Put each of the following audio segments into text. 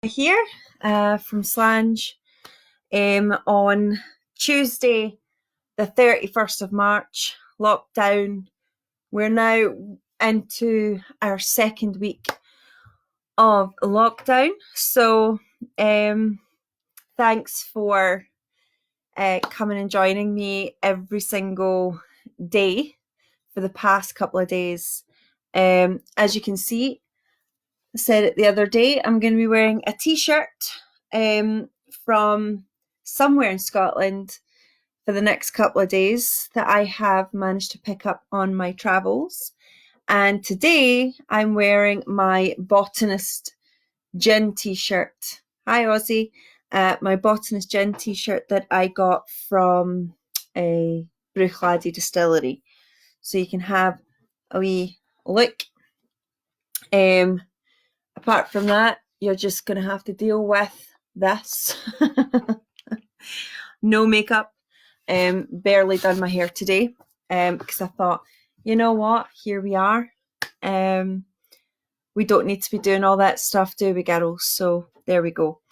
Here from Slange on Tuesday, the 31st of March, lockdown. We're now into our second week of lockdown. So, thanks for coming and joining me every single day for the past couple of days. As you can see, I said it the other day, I'm going to be wearing a t-shirt from somewhere in Scotland for the next couple of days that I have managed to pick up on my travels. And today I'm wearing my Botanist Gin t-shirt. Hi, Aussie. My Botanist Gin t-shirt that I got from a Bruichladdich distillery. So you can have a wee look. Apart from that, you're just going to have to deal with this. No makeup. Barely done my hair today because I thought, you know what? Here we are. We don't need to be doing all that stuff, do we, girls? So there we go.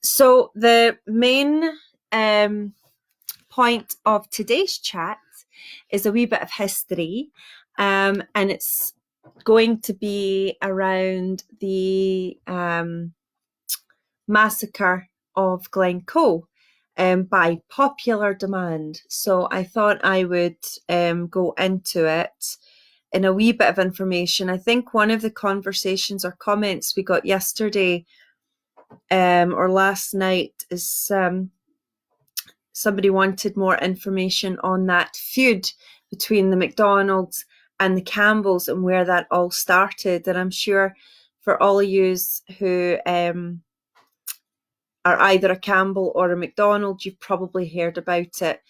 So the main point of today's chat is a wee bit of history, and it's going to be around the massacre of Glencoe by popular demand. So I thought I would go into it in a wee bit of information. I think one of the conversations or comments we got yesterday or last night is somebody wanted more information on that feud between the McDonalds and the Campbells and where that all started. And I'm sure for all of yous who are either a Campbell or a McDonald, you've probably heard about it.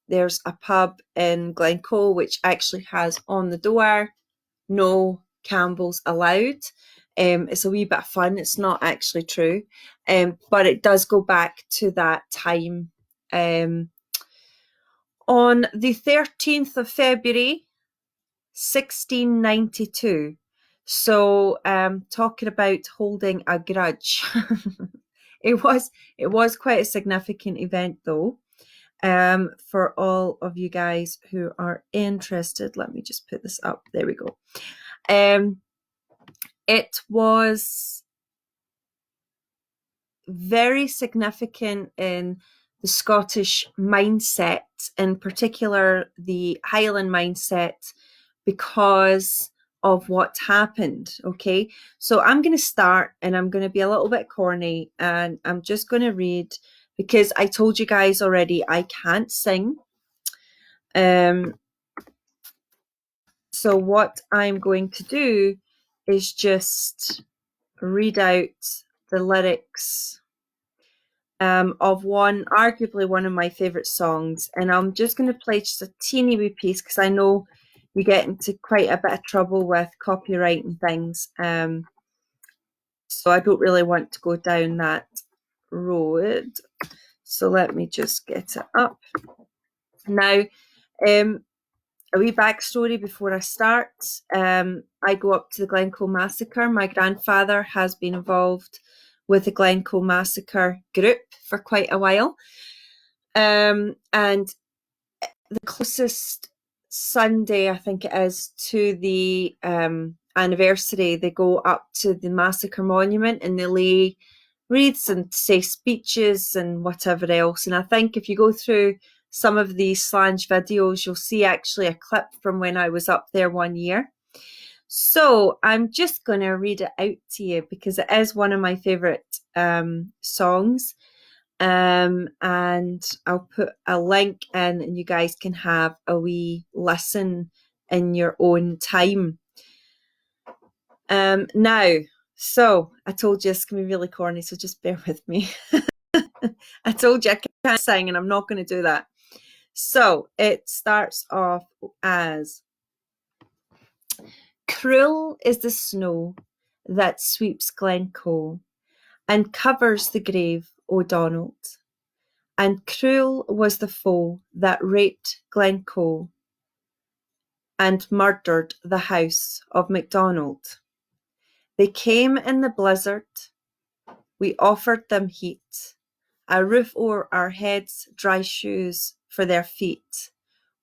There's a pub in Glencoe which actually has on the door, no Campbells allowed. It's a wee bit of fun. It's not actually true, but it does go back to that time. On the 13th of February, 1692. So, talking about holding a grudge. It was quite a significant event, though. For all of you guys who are interested, let me just put this up. There we go. It was very significant in the Scottish mindset, in particular the Highland mindset, because of what happened. Okay, so I'm going to start and I'm going to be a little bit corny and I'm just going to read because I told you guys already I can't sing. So what I'm going to do is just read out the lyrics of arguably one of my favourite songs. And I'm just going to play just a teeny wee piece because I know you get into quite a bit of trouble with copyright and things. So I don't really want to go down that road. So let me just get it up. Now, a wee backstory before I start. I go up to the Glencoe Massacre. My grandfather has been involved with the Glencoe Massacre group for quite a while. And the closest Sunday, I think it is, to the anniversary, they go up to the Massacre Monument and they lay wreaths and say speeches and whatever else. And I think if you go through some of these Slange videos, you'll see actually a clip from when I was up there one year. So I'm just going to read it out to you because it is one of my favourite songs. And I'll put a link in and you guys can have a wee listen in your own time. Now, so I told you it's going to be really corny, so just bear with me. I told you I can't sing and I'm not going to do that. So it starts off as: cruel is the snow that sweeps Glencoe and covers the grave O'Donnell, and cruel was the foe that raped Glencoe and murdered the house of MacDonald. They came in the blizzard, we offered them heat, a roof o'er our heads, dry shoes for their feet.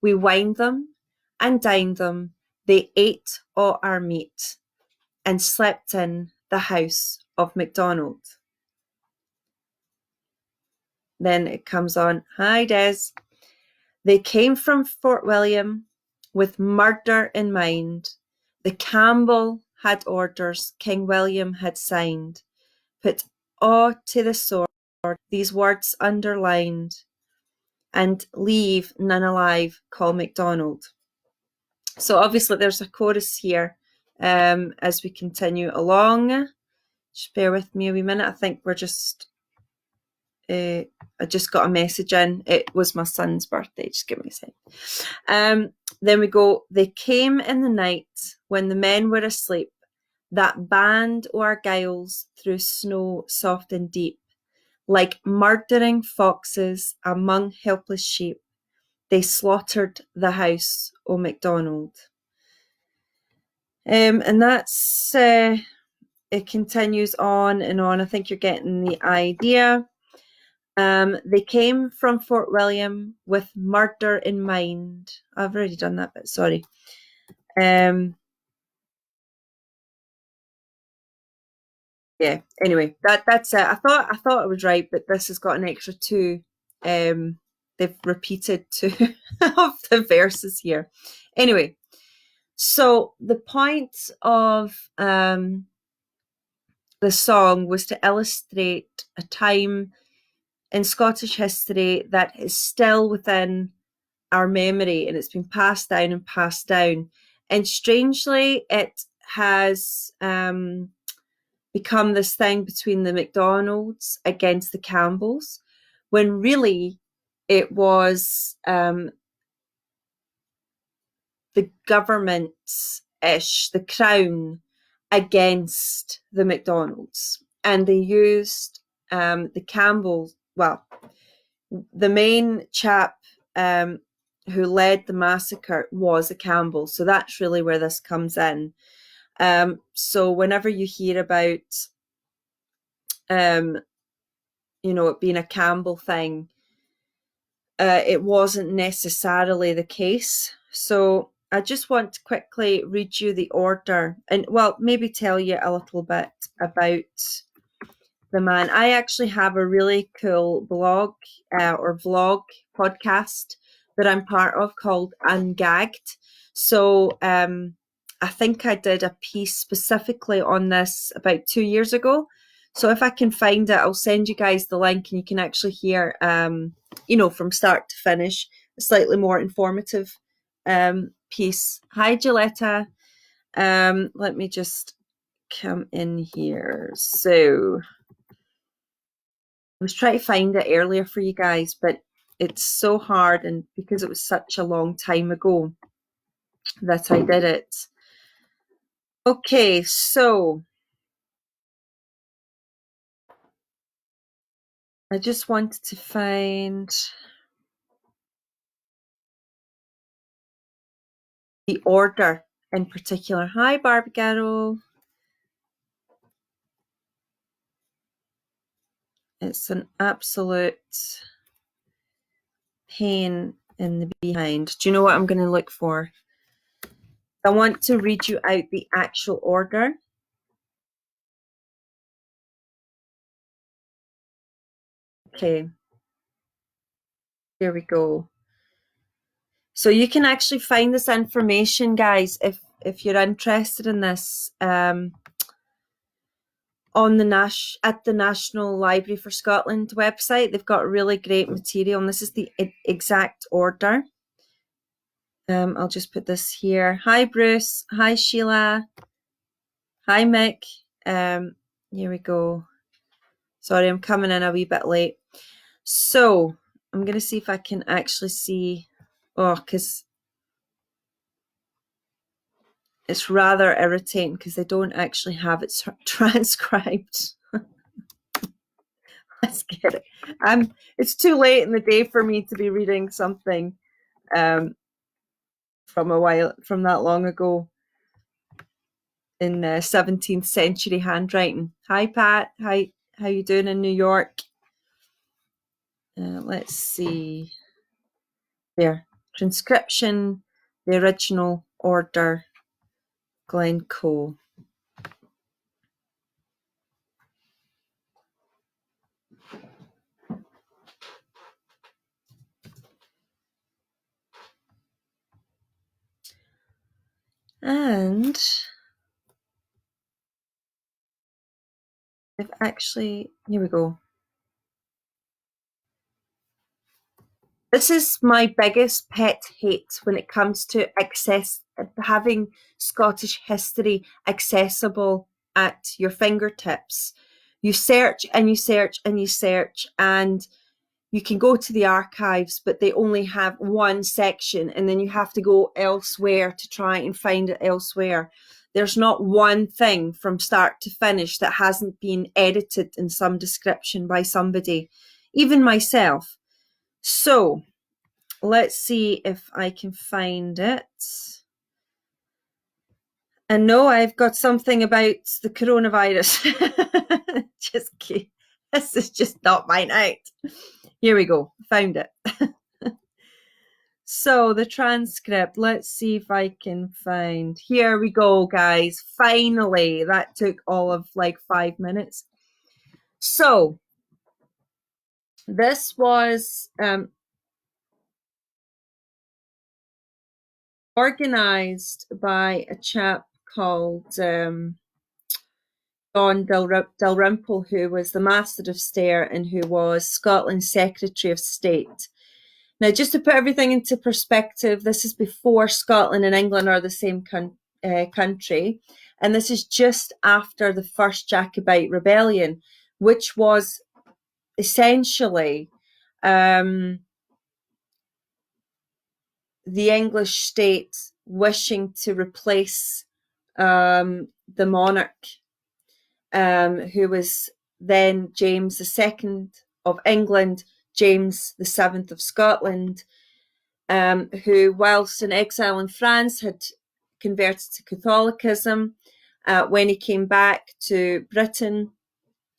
We wined them and dined them, they ate all our meat, and slept in the house of MacDonald. Then it comes on, hi Des. They came from Fort William with murder in mind. The Campbell had orders King William had signed. Put all to the sword, these words underlined, and leave none alive, call MacDonald. So obviously there's a chorus here as we continue along. Just bear with me a wee minute. I think we're just... I just got a message in. It was my son's birthday. Just give me a second. Then we go, they came in the night when the men were asleep, that band o' Argyles through snow soft and deep, like murdering foxes among helpless sheep, they slaughtered the house o' MacDonald. And that's, it continues on and on. I think you're getting the idea. They came from Fort William with murder in mind. I've already done that bit, sorry. Yeah, anyway, that's it. I thought I was right, but this has got an extra two. They've repeated two of the verses here. Anyway, so the point of the song was to illustrate a time in Scottish history that is still within our memory, and it's been passed down and passed down. And strangely, it has become this thing between the MacDonalds against the Campbells, when really it was the government-ish, the crown, against the MacDonalds. And they used the Campbells, well, the main chap who led the massacre was a Campbell. So that's really where this comes in. So whenever you hear about, it being a Campbell thing, it wasn't necessarily the case. So I just want to quickly read you the order and, well, maybe tell you a little bit about the man. I actually have a really cool blog or vlog podcast that I'm part of called Ungagged. So I think I did a piece specifically on this about 2 years ago. So if I can find it, I'll send you guys the link and you can actually hear, from start to finish, a slightly more informative piece. Hi, Gilletta. Let me just come in here. So I was trying to find it earlier for you guys, but it's so hard, and because it was such a long time ago that I did it. Okay, so I just wanted to find the order in particular. Hi, Barbigaro. It's an absolute pain in the behind. Do you know what I'm going to look for? I want to read you out the actual order. Okay. Here we go. So you can actually find this information, guys, if you're interested in this, on at the National Library for Scotland website. They've got really great material, and this is the exact order. I'll just put this here. Hi, Bruce. Hi, Sheila. Hi, Mick. Here we go. Sorry, I'm coming in a wee bit late. So I'm going to see if I can actually see. Oh, because it's rather irritating because they don't actually have it transcribed. Let's get it. It's too late in the day for me to be reading something from that long ago. in 17th century handwriting. Hi, Pat. Hi, how you doing in New York? Let's see. There. Transcription, the original order, Glencoe. And I've actually, here we go. This is my biggest pet hate when it comes to having Scottish history accessible at your fingertips. You search and you search and you search, and you can go to the archives, but they only have one section, and then you have to go elsewhere to try and find it elsewhere. There's not one thing from start to finish that hasn't been edited in some description by somebody, even myself. So let's see if I can find it. And no, I've got something about the coronavirus. Just kidding. This is just not my night. Here we go. Found it. So the transcript, let's see if I can find. Here we go, guys. Finally, that took all of like 5 minutes. So this was organized by a chap called John Dalrymple, who was the Master of Stair and who was Scotland's Secretary of State. Now, just to put everything into perspective, this is before Scotland and England are the same country, and this is just after the first Jacobite rebellion, which was essentially the English state wishing to replace the monarch, who was then James II of England, James VII of Scotland, who, whilst in exile in France, had converted to Catholicism. When he came back to Britain,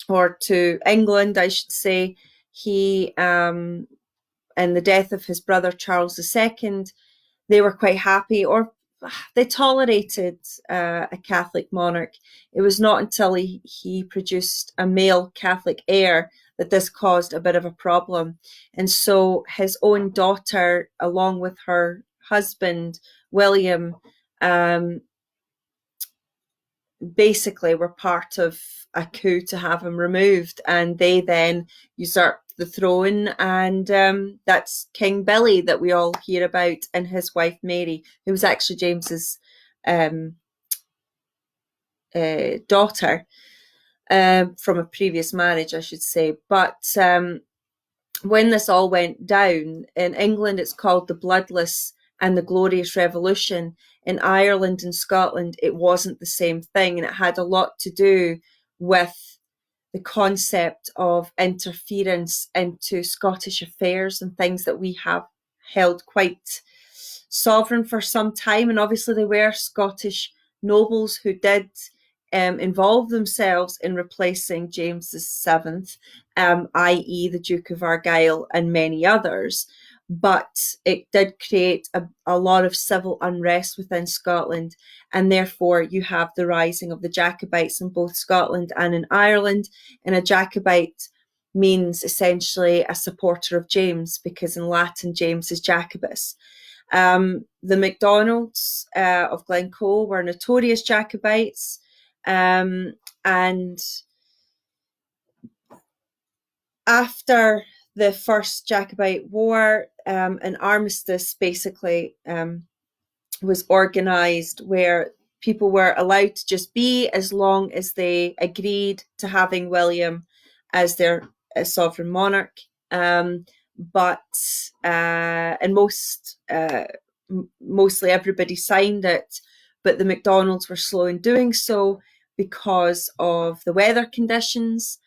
or to England, I should say, he, and the death of his brother Charles II, they were quite happy, or they tolerated a Catholic monarch. It was not until he produced a male Catholic heir that this caused a bit of a problem. And so his own daughter, along with her husband, William, basically were part of a coup to have him removed. And they then usurped the throne. And that's King Billy that we all hear about, and his wife Mary, who was actually James's daughter from a previous marriage, I should say. But when this all went down, in England it's called the Bloodless and the Glorious Revolution. In Ireland and Scotland, it wasn't the same thing, and it had a lot to do with the concept of interference into Scottish affairs and things that we have held quite sovereign for some time. And obviously there were Scottish nobles who did involve themselves in replacing James VII, i.e. the Duke of Argyll and many others. But it did create a lot of civil unrest within Scotland, and therefore you have the rising of the Jacobites in both Scotland and in Ireland. And a Jacobite means essentially a supporter of James, because in Latin James is Jacobus. The MacDonalds of Glencoe were notorious Jacobites, and after the first Jacobite War, an armistice basically was organised where people were allowed to just be, as long as they agreed to having William as their sovereign monarch. But and mostly everybody signed it, but the MacDonalds were slow in doing so because of the weather conditions.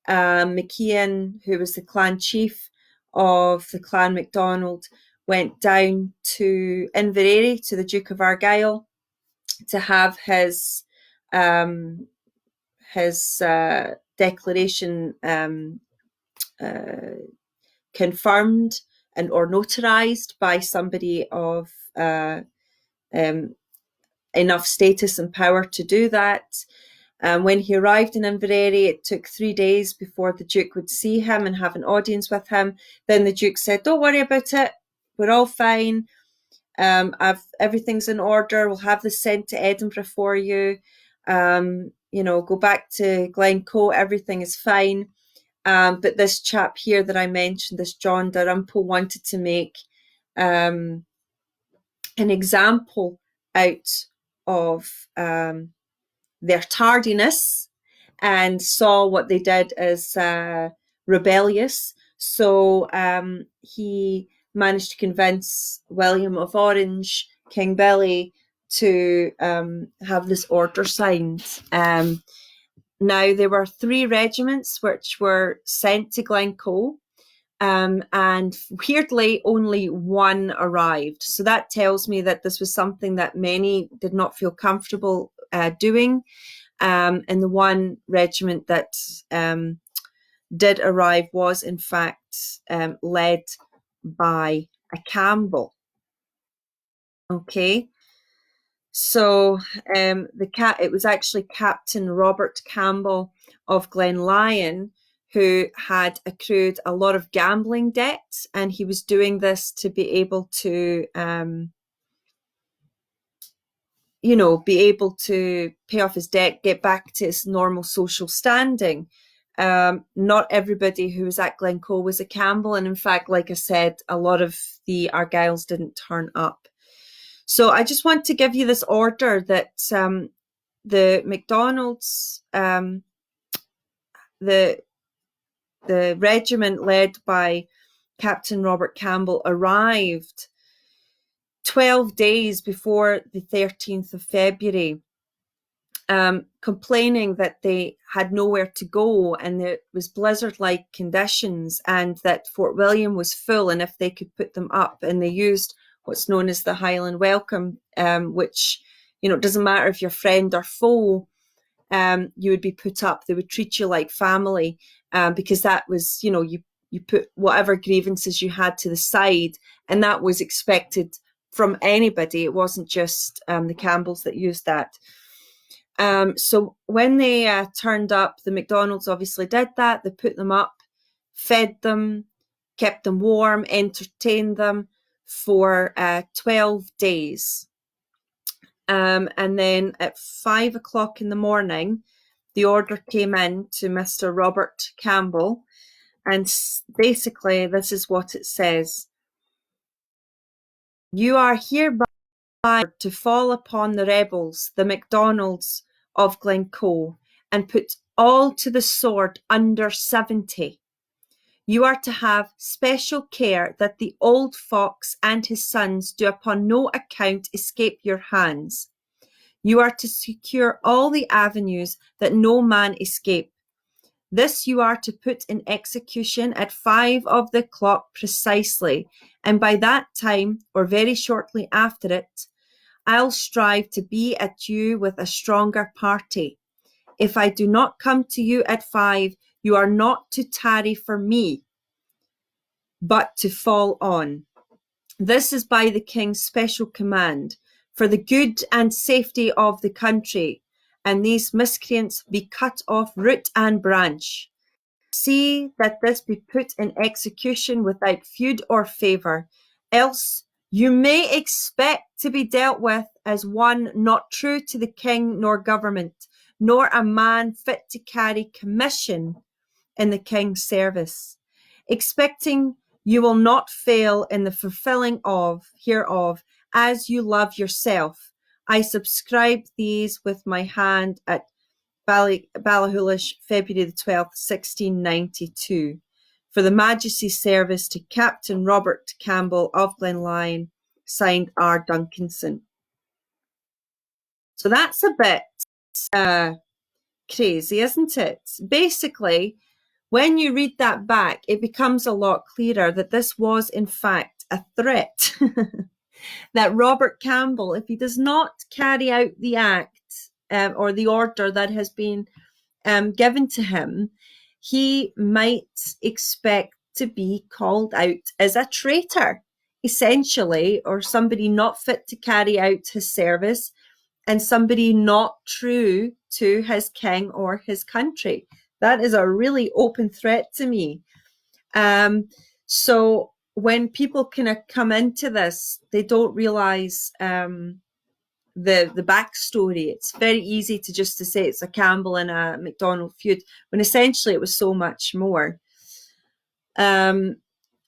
McKeon, who was the clan chief of the Clan MacDonald, went down to Inverary to the Duke of Argyll to have his his declaration confirmed and or notarized by somebody of enough status and power to do that. When he arrived in Inverary, it took 3 days before the Duke would see him and have an audience with him. Then the Duke said, "Don't worry about it. We're all fine. Everything's in order. We'll have this sent to Edinburgh for you. Go back to Glencoe. Everything is fine." But this chap here that I mentioned, this John Dalrymple, wanted to make an example out of their tardiness and saw what they did as rebellious. So he managed to convince William of Orange, King Billy, to have this order signed. Now, there were 3 regiments which were sent to Glencoe, and weirdly, only 1 arrived. So that tells me that this was something that many did not feel comfortable doing. And the 1 regiment that did arrive was, in fact, led by a Campbell. Okay. So it was actually Captain Robert Campbell of Glenlyon who had accrued a lot of gambling debt, and he was doing this to be able to pay off his debt, get back to his normal social standing. Not everybody who was at Glencoe was a Campbell, and in fact, like I said, a lot of the Argylls didn't turn up. So I just want to give you this order that the MacDonalds, the regiment led by Captain Robert Campbell, arrived 12 days before the 13th of February, complaining that they had nowhere to go and there was blizzard-like conditions and that Fort William was full and if they could put them up. And they used what's known as the Highland Welcome, which, it doesn't matter if you're friend or foe, you would be put up. They would treat you like family, because that was, you put whatever grievances you had to the side, and that was expected from anybody. It wasn't just the Campbells that used that. So when they turned up, the MacDonalds obviously did that. They put them up, fed them, kept them warm, entertained them for 12 days. And then at 5 o'clock in the morning, the order came in to Mr. Robert Campbell. And basically, this is what it says. "You are hereby to fall upon the rebels, the MacDonalds of Glencoe, and put all to the sword under 70. You are to have special care that the old fox and his sons do upon no account escape your hands. You are to secure all the avenues that no man escape. This you are to put in execution at 5 of the clock precisely, and by that time, or very shortly after it, I'll strive to be at you with a stronger party. If I do not come to you at 5, you are not to tarry for me, but to fall on. This is by the King's special command, for the good and safety of the country, and these miscreants be cut off root and branch. See that this be put in execution without feud or favour, else you may expect to be dealt with as one not true to the King nor government, nor a man fit to carry commission in the King's service. Expecting you will not fail in the fulfilling of hereof, as you love yourself. I subscribe these with my hand at Ballachulish, February the 12th, 1692. For the Majesty's service to Captain Robert Campbell of Glenlyon, signed R. Duncanson." So that's a bit crazy, isn't it? Basically, when you read that back, it becomes a lot clearer that this was, in fact, a threat. That Robert Campbell, if he does not carry out the act or the order that has been given to him, he might expect to be called out as a traitor, essentially, or somebody not fit to carry out his service, and somebody not true to his king or his country. That is a really open threat to me. So when people kind of come into this, they don't realize the backstory. It's very easy to say it's a Campbell and a MacDonald feud, when essentially it was so much more.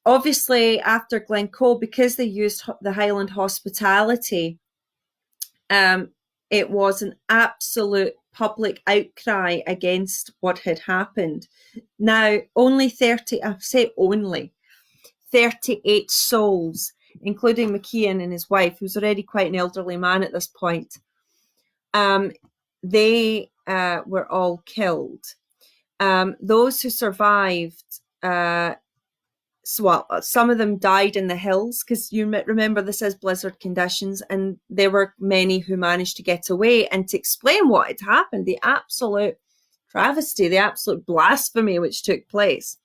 Obviously, after Glencoe, because they used the Highland hospitality, it was an absolute public outcry against what had happened. Now, only 38 souls, including McKeon and his wife, who's already quite an elderly man at this point, they were all killed. Those who survived, some of them died in the hills, because you remember this is blizzard conditions, and there were many who managed to get away. And to explain what had happened, the absolute travesty, the absolute blasphemy which took place.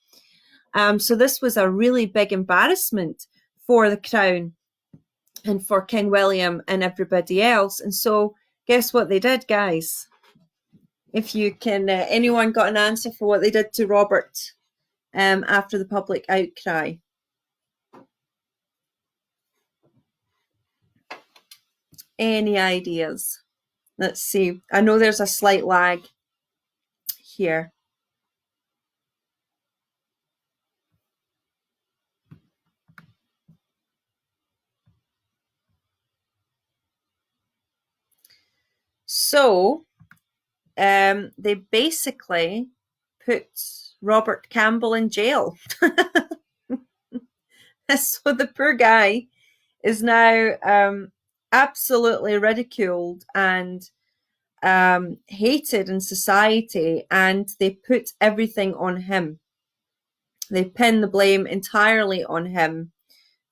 So this was a really big embarrassment for the crown and for King William and everybody else. And so guess what they did, guys? If you can, anyone got an answer for what they did to Robert after the public outcry? Any ideas? Let's see. I know there's a slight lag here. So they basically put Robert Campbell in jail. So the poor guy is now absolutely ridiculed and hated in society, and they put everything on him. They pin the blame entirely on him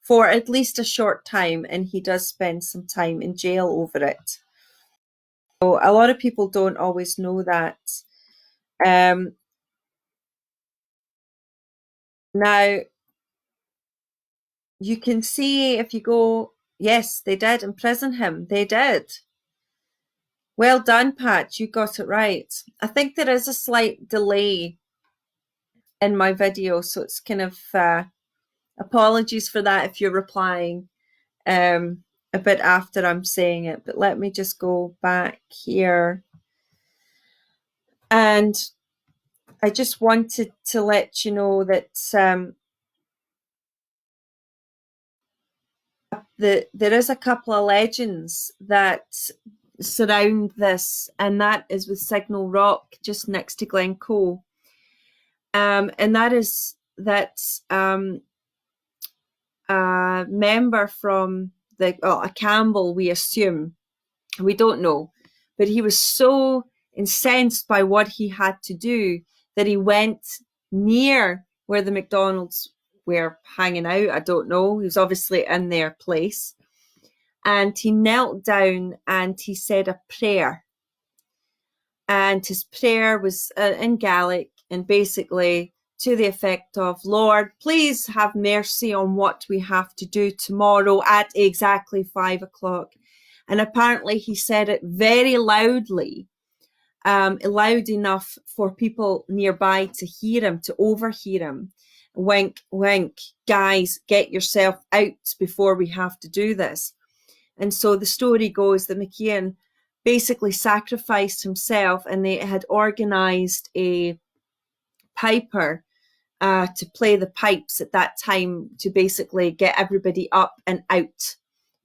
for at least a short time, and he does spend some time in jail over it. So a lot of people don't always know that. Now, you can see if you go, yes, they did imprison him. They did. Well done, Pat. You got it right. I think there is a slight delay in my video, so it's kind of apologies for that if you're replying a bit after I'm saying it. But let me just go back here. And I just wanted to let you know that there is a couple of legends that surround this, and that is with Signal Rock, just next to Glencoe. And that is that a member from a Campbell, we assume, we don't know, but he was so incensed by what he had to do that he went near where the MacDonalds were hanging out. I don't know. He was obviously in their place. And he knelt down and he said a prayer. And his prayer was in Gaelic, and basically to the effect of, Lord, please have mercy on what we have to do tomorrow at exactly 5 o'clock. And apparently he said it very loudly, loud enough for people nearby to hear him, to overhear him. Wink, wink, guys, get yourself out before we have to do this. And so the story goes that McKeon basically sacrificed himself, and they had organised a piper to play the pipes at that time to basically get everybody up and out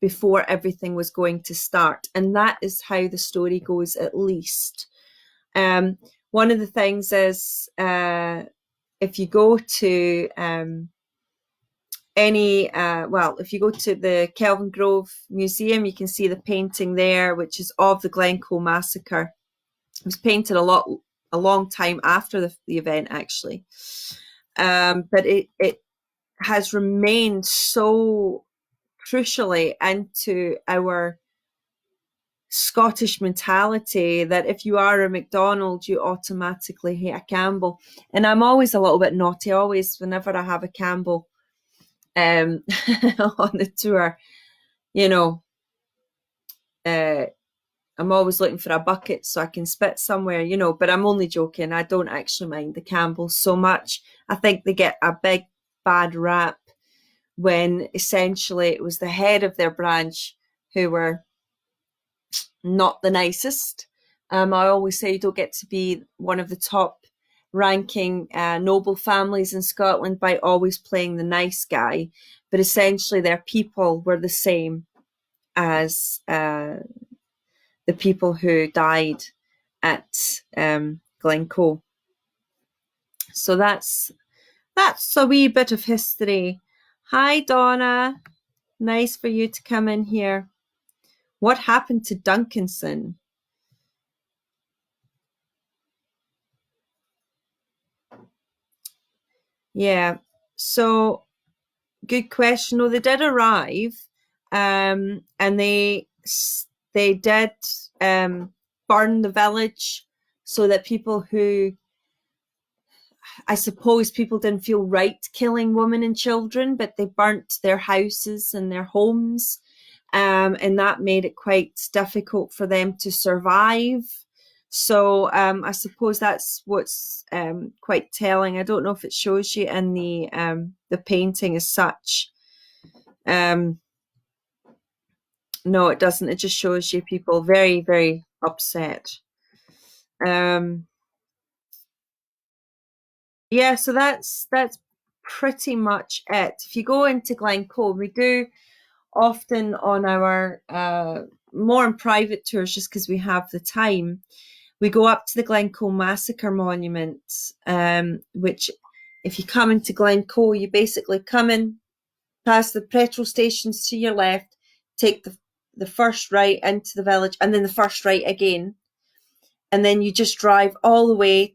before everything was going to start. And that is how the story goes, at least. One of the things is, if you go to if you go to the Kelvingrove Museum, you can see the painting there, which is of the Glencoe Massacre. It was painted a long time after the event, actually. But it has remained so crucially into our Scottish mentality that if you are a McDonald's, you automatically hate a Campbell. And I'm always a little bit naughty, always, whenever I have a Campbell on the tour, you know, uh, I'm always looking for a bucket so I can spit somewhere, but I'm only joking. I don't actually mind the Campbells so much. I think they get a big bad rap when essentially it was the head of their branch who were not the nicest. I always say you don't get to be one of the top ranking noble families in Scotland by always playing the nice guy, but essentially their people were the same as the people who died at Glencoe. So that's a wee bit of history. Hi, Donna. Nice for you to come in here. What happened to Duncanson? Yeah, so good question. No, they did arrive, and they did burn the village so that people who, I suppose, people didn't feel right killing women and children, but they burnt their houses and their homes, and that made it quite difficult for them to survive. So I suppose that's what's quite telling. I don't know if it shows you in the painting as such. No, it doesn't. It just shows you people very, very upset. Um, yeah, so that's pretty much it. If you go into Glencoe, we do often on our more on private tours, just because we have the time, we go up to the Glencoe Massacre Monument, which if you come into Glencoe, you basically come in past the petrol stations to your left, take the first right into the village, and then the first right again. And then you just drive all the way,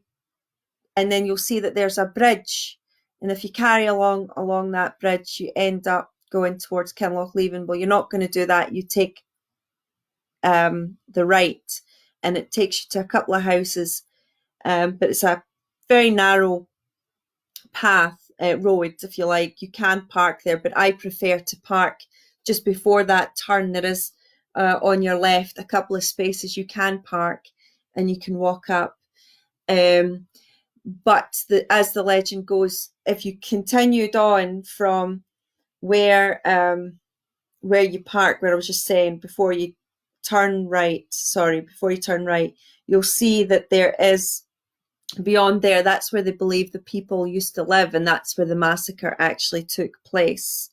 and then you'll see that there's a bridge. And if you carry along that bridge, you end up going towards Kinlochleven. Well, you're not going to do that. You take the right, and it takes you to a couple of houses, but it's a very narrow path, road, if you like. You can park there, but I prefer to park just before that turn. There is on your left a couple of spaces you can park, and you can walk up. But as the legend goes, if you continued on from where you park, where I was just saying, before you turn right, you'll see that there is, beyond there, that's where they believe the people used to live, and that's where the massacre actually took place.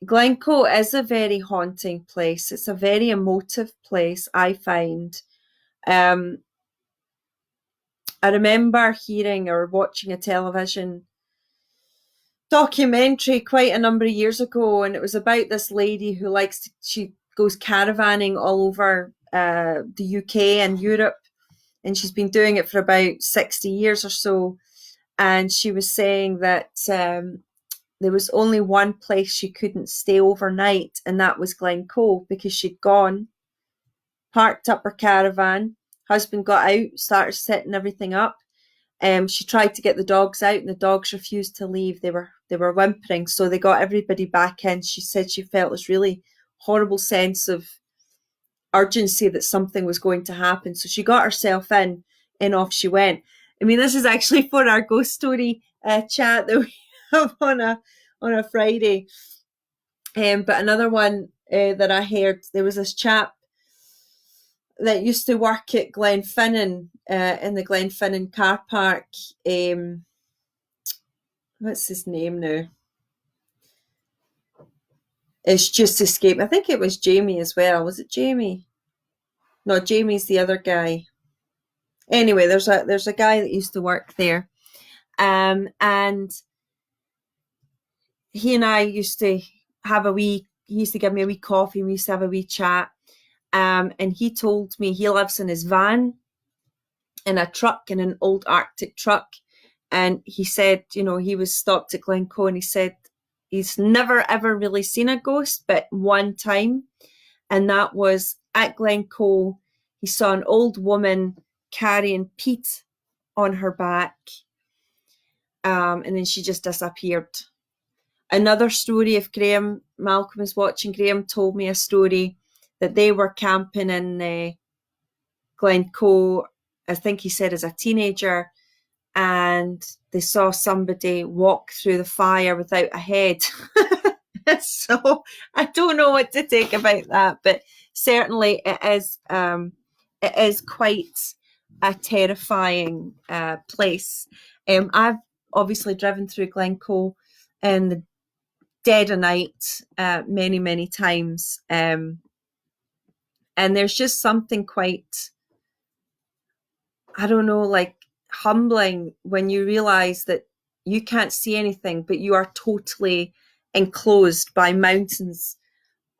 Glencoe is a very haunting place. It's a very emotive place, I find. I remember hearing or watching a television documentary quite a number of years ago, and it was about this lady who she goes caravanning all over the UK and Europe, and she's been doing it for about 60 years or so. And she was saying that there was only one place she couldn't stay overnight, and that was Glencoe, because she'd gone, parked up her caravan, husband got out, started setting everything up. She tried to get the dogs out, and the dogs refused to leave. They were whimpering, so they got everybody back in. She said she felt this really horrible sense of urgency that something was going to happen. So she got herself in, and off she went. I mean, this is actually for our ghost story chat that we have on a Friday. But another one that I heard, there was this chap that used to work at Glenfinnan, in the Glenfinnan car park. What's his name now? It's just escaped. I think it was Jamie as well. Was it Jamie? No, Jamie's the other guy. Anyway, there's a guy that used to work there, and he and I used to have a wee. He used to give me a wee coffee, and we used to have a wee chat. And he told me he lives in his van, in a truck, in an old Arctic truck. And he said, he was stopped at Glencoe, and he said he's never ever really seen a ghost, but one time, and that was at Glencoe. He saw an old woman carrying Pete on her back, and then she just disappeared. Another story, if Graham Malcolm is watching, Graham told me a story that they were camping in Glencoe, I think he said as a teenager, and they saw somebody walk through the fire without a head. So I don't know what to take about that, but certainly it is quite a terrifying place. I've obviously driven through Glencoe in the dead of night many, many times. And there's just something quite, I don't know, like humbling when you realize that you can't see anything, but you are totally enclosed by mountains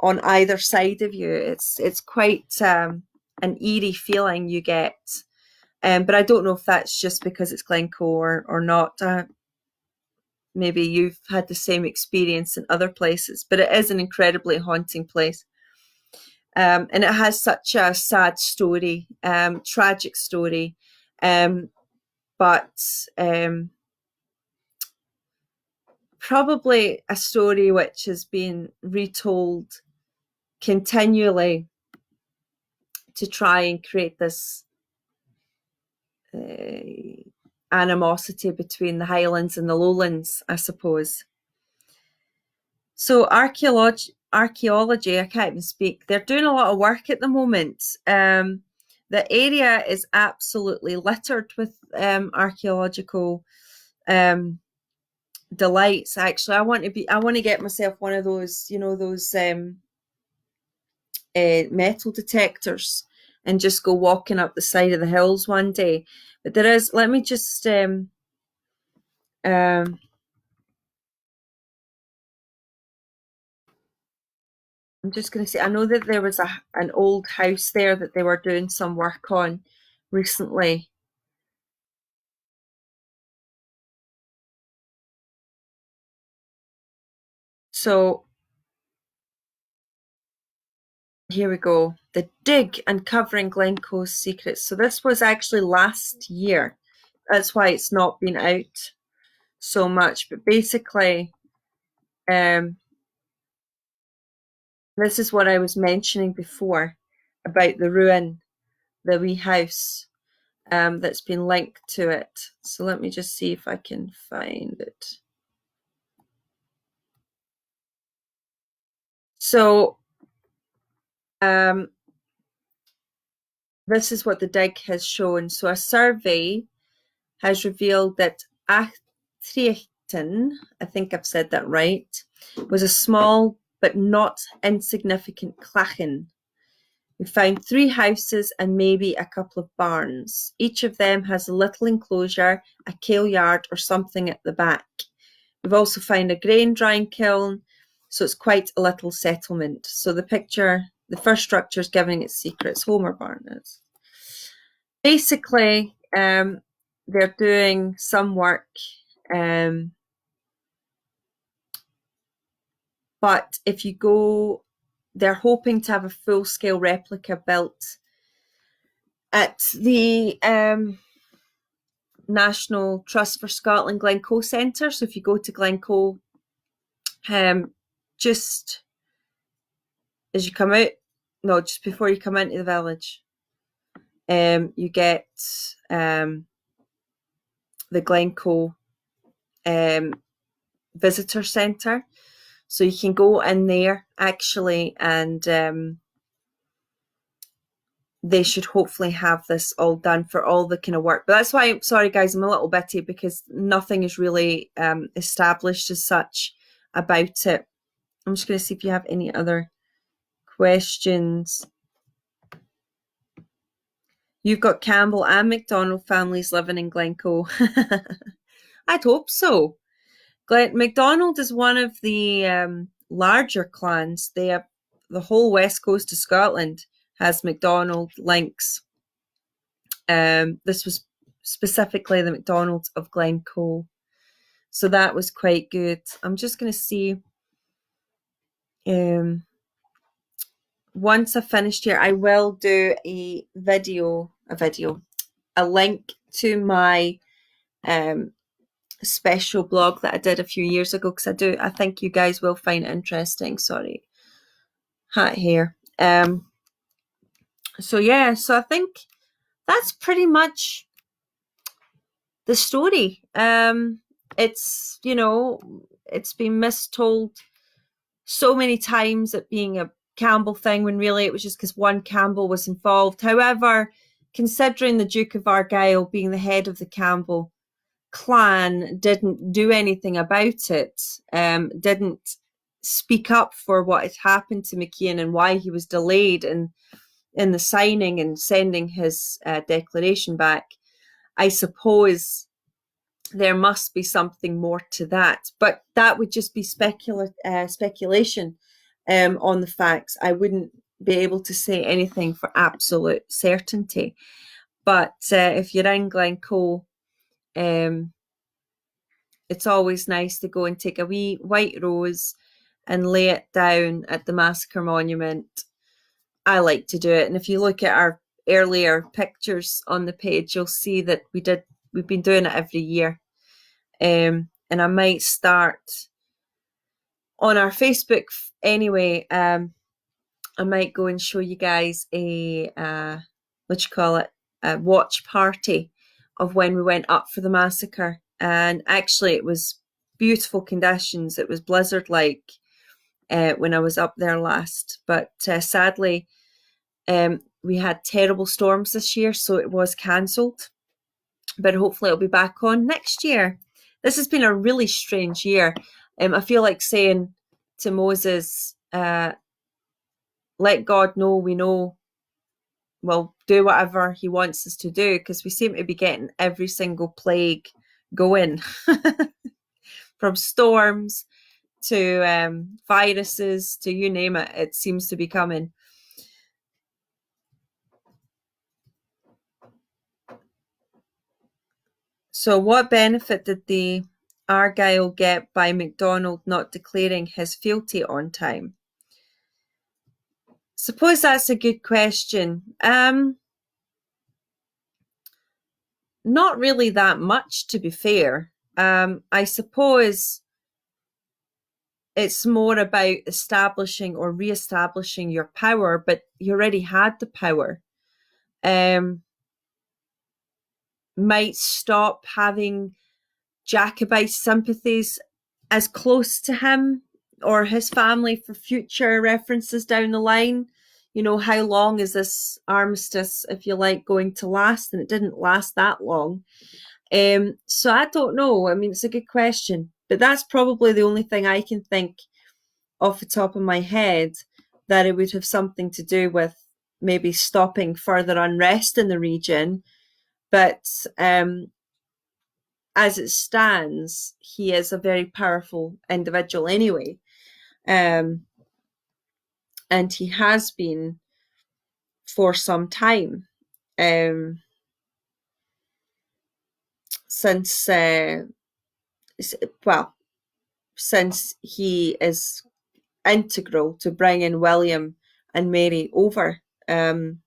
on either side of you. It's quite an eerie feeling you get. But I don't know if that's just because it's Glencoe or not. Maybe you've had the same experience in other places, but it is an incredibly haunting place. And it has such a sad story, tragic story, but probably a story which has been retold continually to try and create this animosity between the Highlands and the Lowlands, I suppose. So archaeology, I can't even speak. They're doing a lot of work at the moment. The area is absolutely littered with archaeological delights. Actually, I want to get myself one of those, those metal detectors and just go walking up the side of the hills one day. But there is, let me just I'm just going to say, I know that there was an old house there that they were doing some work on recently. So here we go. The dig uncovering Glencoe's secrets. So this was actually last year. That's why it's not been out so much. But basically, this is what I was mentioning before about the ruin, the wee house that's been linked to it. So let me just see if I can find it. So this is what the dig has shown. So a survey has revealed that Achtrichten, I think I've said that right, was a small but not insignificant clachan. We found 3 houses and maybe a couple of barns. Each of them has a little enclosure, a kale yard or something at the back. We've also found a grain drying kiln, so it's quite a little settlement. So the picture, the first structure is giving its secrets. Homer Barn is. Basically, they're doing some work, but if you go, they're hoping to have a full-scale replica built at the National Trust for Scotland Glencoe Centre. So if you go to Glencoe, just as you come out, no, just before you come into the village, you get the Glencoe Visitor Centre. So you can go in there actually, and they should hopefully have this all done for all the kind of work. But that's why, sorry guys, I'm a little bitty because nothing is really established as such about it. I'm just going to see if you have any other questions. You've got Campbell and McDonald families living in Glencoe. I'd hope so. McDonald is one of the larger clans. They have the whole west coast of Scotland has McDonald links. This was specifically the McDonalds of Glencoe. So that was quite good. I'm just going to see. Once I've finished here, I will do a link to my special blog that I did a few years ago, because I think you guys will find it interesting. Sorry, hat hair. So yeah, so I think that's pretty much the story. It's, it's been mistold so many times, it being a Campbell thing, when really it was just because one Campbell was involved. However, considering the Duke of Argyll being the head of the Campbell clan didn't do anything about it, didn't speak up for what had happened to McKeon and why he was delayed in the signing and sending his declaration back, I suppose there must be something more to that. But that would just be speculation on the facts. I wouldn't be able to say anything for absolute certainty. But if you're in Glencoe, it's always nice to go and take a wee white rose and lay it down at the Massacre Monument. I like to do it. And if you look at our earlier pictures on the page, you'll see that we've been doing it every year. And I might start on our Facebook anyway. I might go and show you guys a watch party of when we went up for the massacre. And actually, it was beautiful conditions. It was blizzard-like when I was up there last. But sadly, we had terrible storms this year, so it was cancelled. But hopefully it'll be back on next year. This has been a really strange year. I feel like saying to Moses, let God know we know we'll do whatever he wants us to do, because we seem to be getting every single plague going. From storms to viruses to you name it, it seems to be coming. So what benefit did the Argyll get by MacDonald not declaring his fealty on time? Suppose that's a good question. Not really that much, to be fair. I suppose it's more about establishing or re-establishing your power, but you already had the power. Might stop having Jacobite sympathies as close to him or his family for future references down the line. How long is this armistice, if you like, going to last? And it didn't last that long. So I don't know. I mean, it's a good question, but that's probably the only thing I can think off the top of my head, that it would have something to do with maybe stopping further unrest in the region. But as it stands, he is a very powerful individual anyway. And he has been for some time. Since he is integral to bringing William and Mary over to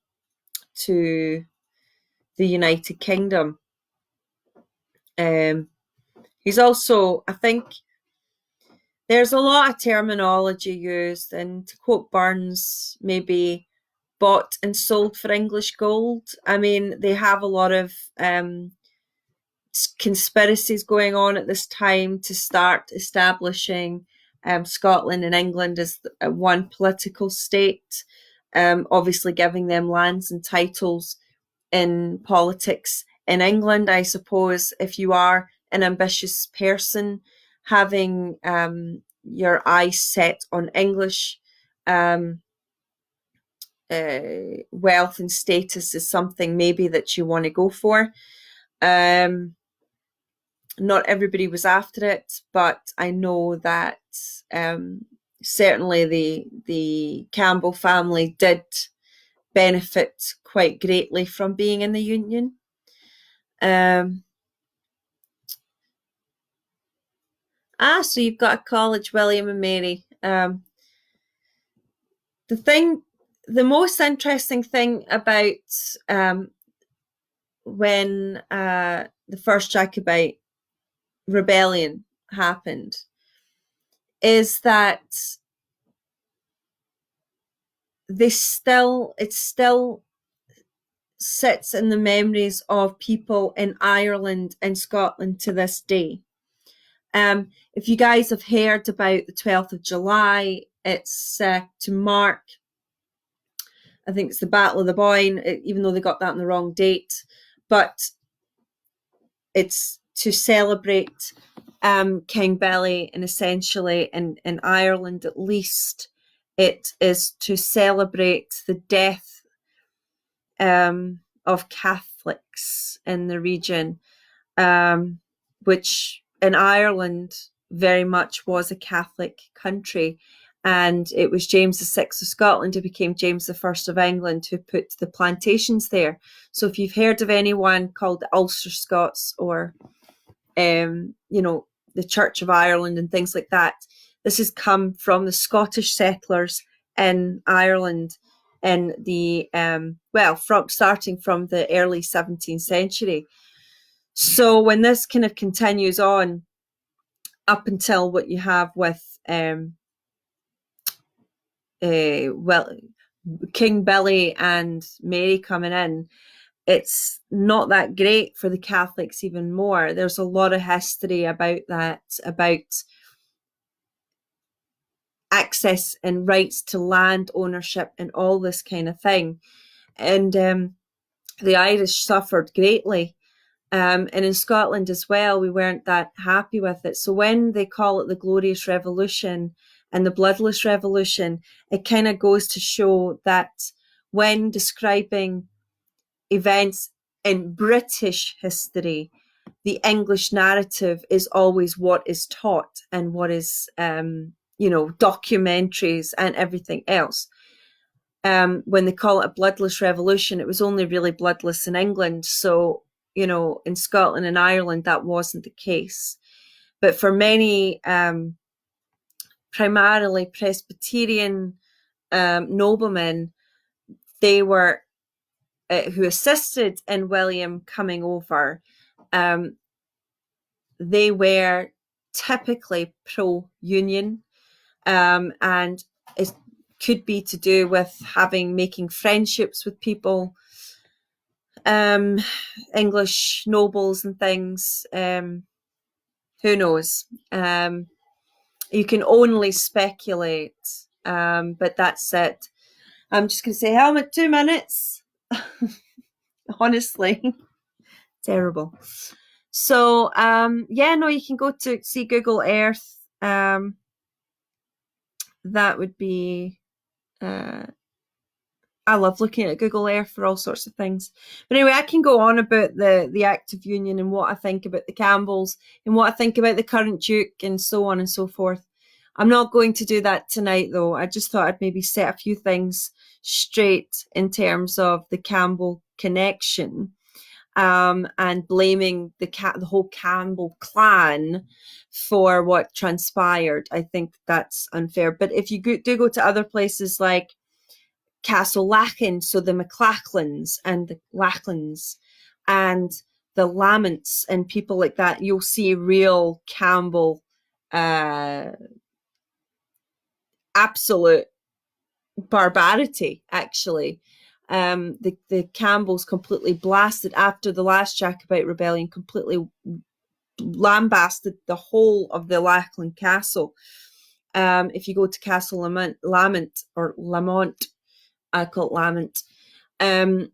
the United Kingdom. He's also, I think, there's a lot of terminology used, and to quote Burns, maybe bought and sold for English gold. I mean, they have a lot of conspiracies going on at this time to start establishing Scotland and England as one political state, obviously giving them lands and titles in politics in England. I suppose if you are an ambitious person, having your eyes set on English wealth and status is something maybe that you want to go for. Not everybody was after it, but I know that certainly the Campbell family did benefit quite greatly from being in the Union. So you've got a college, William and Mary. The most interesting thing about when the first Jacobite rebellion happened is that it still sits in the memories of people in Ireland and Scotland to this day. If you guys have heard about the 12th of July, it's to mark, I think it's the Battle of the Boyne, even though they got that on the wrong date, but it's to celebrate King Billy, and essentially in Ireland at least, it is to celebrate the death of Catholics in the region, which in Ireland very much was a Catholic country. And it was James VI of Scotland who became James I of England who put the plantations there. So if you've heard of anyone called the Ulster Scots or, the Church of Ireland and things like that, this has come from the Scottish settlers in Ireland in the, starting from the early 17th century. So when this kind of continues on up until what you have with King Billy and Mary coming in, it's not that great for the Catholics even more. There's a lot of history about that, about access and rights to land ownership and all this kind of thing. And the Irish suffered greatly. And in Scotland as well, we weren't that happy with it. So when they call it the Glorious Revolution and the Bloodless Revolution, it kind of goes to show that when describing events in British history, the English narrative is always what is taught and what is, documentaries and everything else. When they call it a bloodless revolution, it was only really bloodless in England. So, in Scotland and Ireland, that wasn't the case. But for many, primarily Presbyterian noblemen, they were who assisted in William coming over. They were typically pro-union, and it could be to do with making friendships with people, English nobles and things. Who knows? You can only speculate, but that's it. I'm just going to say helmet 2 minutes. Honestly, terrible. So, you can go to see Google Earth. That would be, I love looking at Google Earth for all sorts of things. But anyway, I can go on about the Act of Union and what I think about the Campbells and what I think about the current Duke and so on and so forth. I'm not going to do that tonight, though. I just thought I'd maybe set a few things straight in terms of the Campbell connection, and blaming the whole Campbell clan for what transpired. I think that's unfair. But if you do go to other places like Castle Lachan, so the MacLachlans and the Lachlans and the Laments and people like that, you'll see real Campbell, absolute barbarity, actually. The Campbells completely blasted after the last Jacobite rebellion, completely lambasted the whole of the Lachlan Castle. If you go to Castle Lamont, I call it Lament, in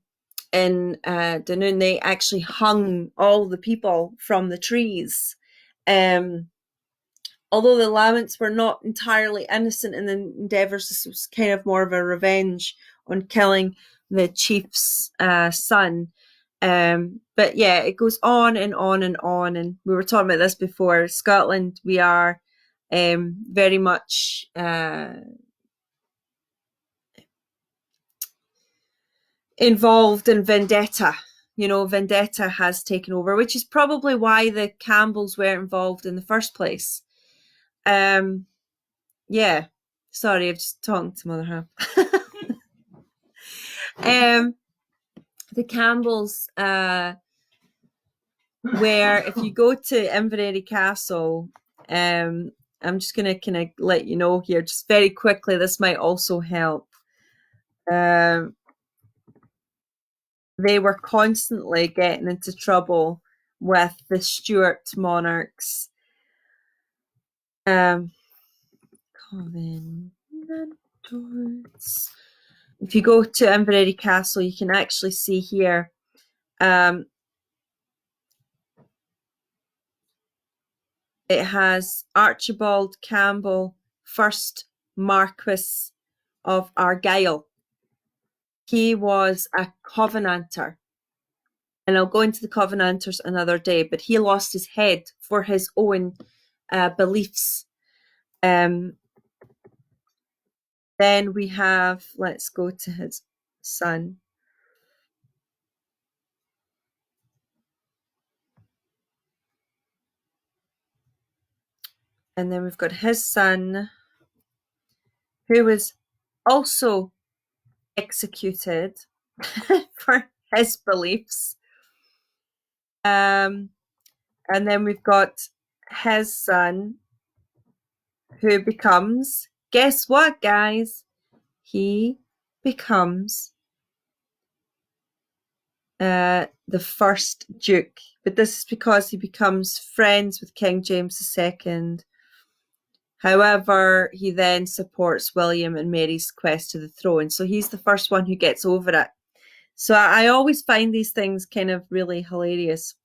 Dunoon, they actually hung all the people from the trees. Although the Laments were not entirely innocent in the endeavours, this was kind of more of a revenge on killing the chief's son. But yeah, it goes on and on and on. And we were talking about this before. Scotland, we are very much involved in vendetta. Vendetta has taken over, which is probably why the Campbells were involved in the first place. Yeah. Sorry, I've just talked to Mother half. The Campbells, where if you go to Inverary Castle, I'm just going to kind of let you know here, just very quickly, this might also help. They were constantly getting into trouble with the Stuart monarchs. If you go to Inverary Castle, you can actually see here. It has Archibald Campbell, 1st Marquis of Argyll. He was a Covenanter. And I'll go into the Covenanters another day, but he lost his head for his own beliefs. Then we have, let's go to his son. And then we've got his son, who was also executed for his beliefs. And then we've got his son, who becomes, guess what, guys? He becomes the 1st Duke. But this is because he becomes friends with King James II. However, he then supports William and Mary's quest to the throne. So he's the first one who gets over it. So I always find these things kind of really hilarious.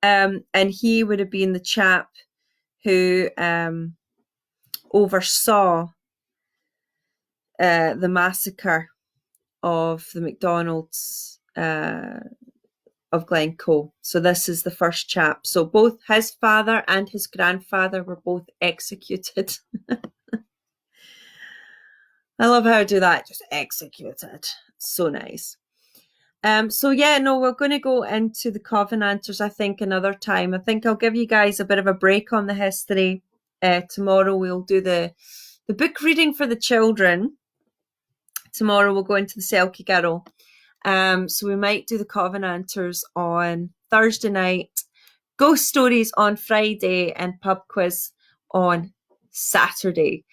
And he would have been the chap who oversaw the massacre of the MacDonalds of Glencoe. So this is the first chap. So both his father and his grandfather were both executed. I love how I do that, just executed. So nice. So yeah, no, we're going to go into the Covenanters, I think, another time. I think I'll give you guys a bit of a break on the history. Tomorrow we'll do the book reading for the children. Tomorrow we'll go into the Selkie Girl. So we might do the Covenanters on Thursday night, ghost stories on Friday, and pub quiz on Saturday.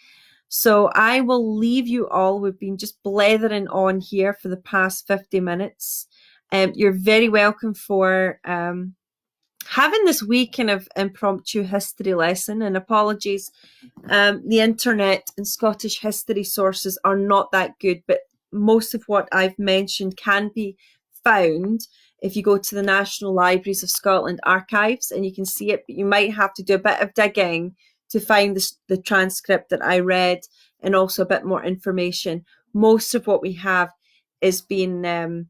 So I will leave you all. We've been just blethering on here for the past 50 minutes. You're very welcome for having this wee kind of impromptu history lesson, and apologies. The internet and Scottish history sources are not that good, but most of what I've mentioned can be found if you go to the National Libraries of Scotland archives, and you can see it, but you might have to do a bit of digging to find the transcript that I read, and also a bit more information. Most of what we have is being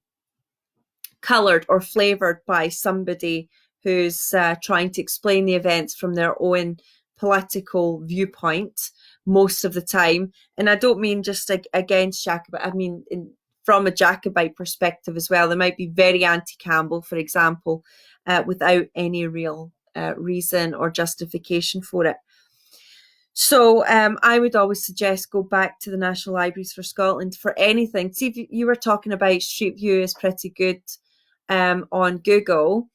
coloured or flavoured by somebody who's trying to explain the events from their own political viewpoint most of the time. And I don't mean just like against Jacobite, I mean from a Jacobite perspective as well. They might be very anti-Campbell, for example, without any real reason or justification for it. So I would always suggest go back to the National Libraries for Scotland for anything. See, if you were talking about Street View is pretty good on Google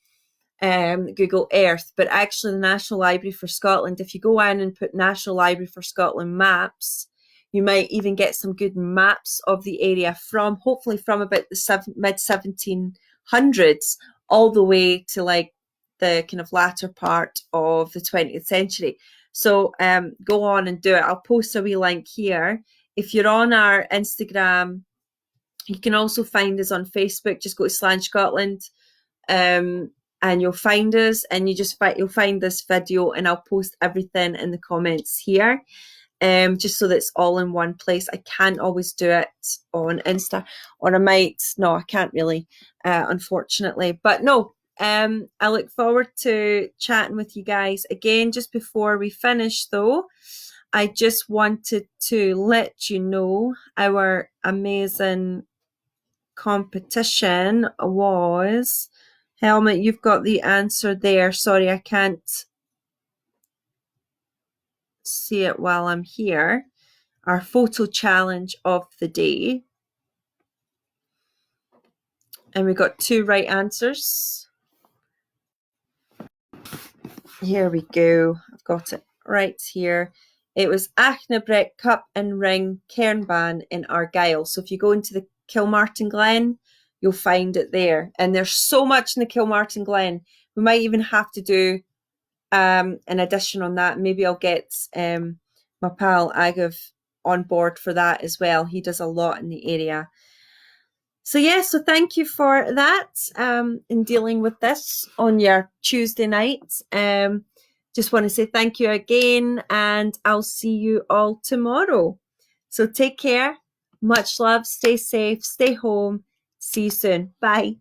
Earth, but actually the National Library for Scotland, if you go in and put National Library for Scotland maps, you might even get some good maps of the area from, hopefully from about the mid 1700s all the way to like the kind of latter part of the 20th century. So go on and do it. I'll post a wee link here. If you're on our Instagram, you can also find us on Facebook. Just go to Slange Scotland, and you'll find us, and you'll find this video, and I'll post everything in the comments here, just so that it's all in one place. I can't always do it on Insta, or I can't really, unfortunately. But no, I look forward to chatting with you guys again. Just before we finish though, I just wanted to let you know our amazing competition was, Helmet, you've got the answer there. Sorry, I can't see it while I'm here. Our photo challenge of the day. And we got 2 right answers. Here we go. I've got it right here. It was Achnabrek Cup and Ring Cairnban in Argyll. So if you go into the Kilmartin Glen, you'll find it there. And there's so much in the Kilmartin Glen. We might even have to do an addition on that. Maybe I'll get my pal Agav on board for that as well. He does a lot in the area. So yeah, so thank you for that in dealing with this on your Tuesday night. Just want to say thank you again, and I'll see you all tomorrow. So take care, much love, stay safe, stay home. See you soon. Bye.